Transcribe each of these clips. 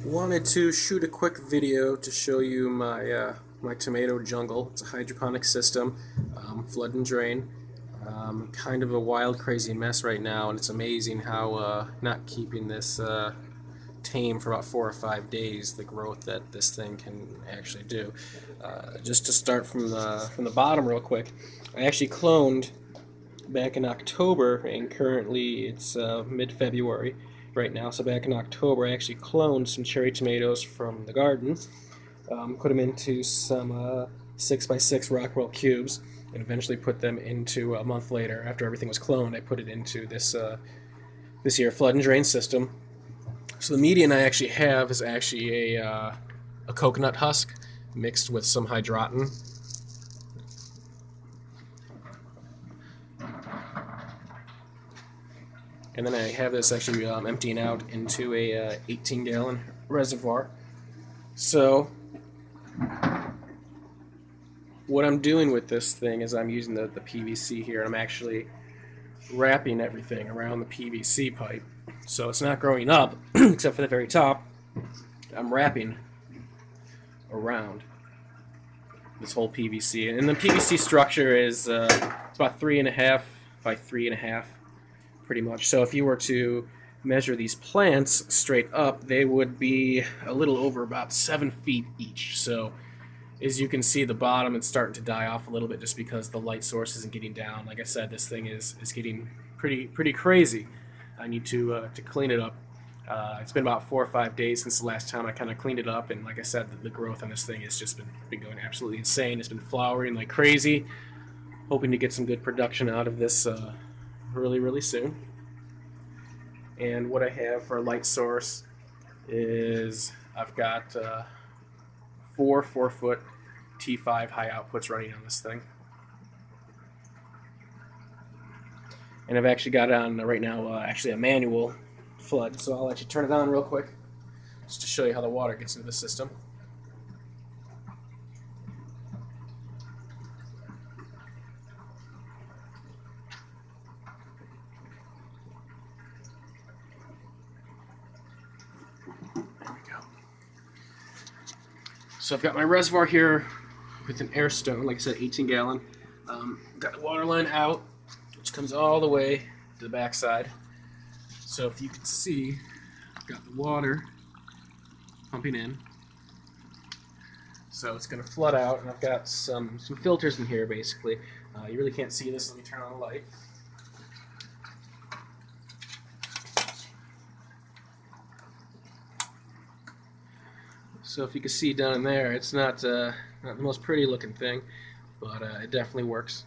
Wanted to shoot a quick video to show you my tomato jungle. It's a hydroponic system, flood and drain. Kind of a wild, crazy mess right now, and it's amazing how not keeping this tame for about 4 or 5 days, the growth that this thing can actually do. Just to start from the bottom real quick, I actually cloned back in October, and currently it's mid-February right now. So back in October I actually cloned some cherry tomatoes from the garden, put them into some 6x6 Rockwell cubes, and eventually put them into, a month later, after everything was cloned, I put it into this here flood and drain system. So the medium I actually have is actually a coconut husk mixed with some hydroton. And then I have this actually emptying out into a 18-gallon reservoir. So what I'm doing with this thing is I'm using the PVC here, and I'm actually wrapping everything around the PVC pipe. So it's not growing up, except for the very top. I'm wrapping around this whole PVC. And the PVC structure is it's about 3.5 by 3.5. Pretty much. So if you were to measure these plants straight up, they would be a little over about 7 feet each. So as you can see, the bottom it's starting to die off a little bit just because the light source isn't getting down. Like I said, this thing is getting pretty crazy. I need to clean it up. It's been about 4 or 5 days since the last time I kind of cleaned it up, and like I said, the growth on this thing has just been going absolutely insane. It's been flowering like crazy. Hoping to get some good production out of this really soon. And what I have for a light source is I've got 4 4-foot T5 high outputs running on this thing, and I've actually got it on right now actually a manual flood, so I'll let you turn it on real quick just to show you how the water gets into the system. So I've got my reservoir here with an air stone, like I said, 18-gallon. Got the water line out, which comes all the way to the back side. So if you can see, I've got the water pumping in. So it's going to flood out, and I've got some filters in here, basically. You really can't see this. Let me turn on the light. So if you can see down in there, it's not the most pretty looking thing, but it definitely works.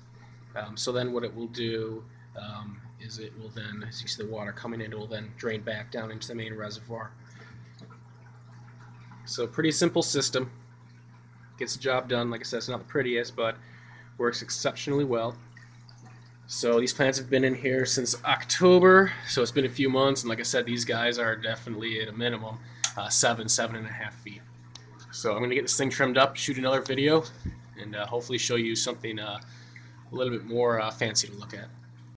So then what it will do is it will then, as you see the water coming in, it will then drain back down into the main reservoir. So pretty simple system. Gets the job done. Like I said, it's not the prettiest, but works exceptionally well. So these plants have been in here since October, so it's been a few months, and like I said, these guys are definitely at a minimum 7.5 feet. So I'm going to get this thing trimmed up, shoot another video, and hopefully show you something a little bit more fancy to look at.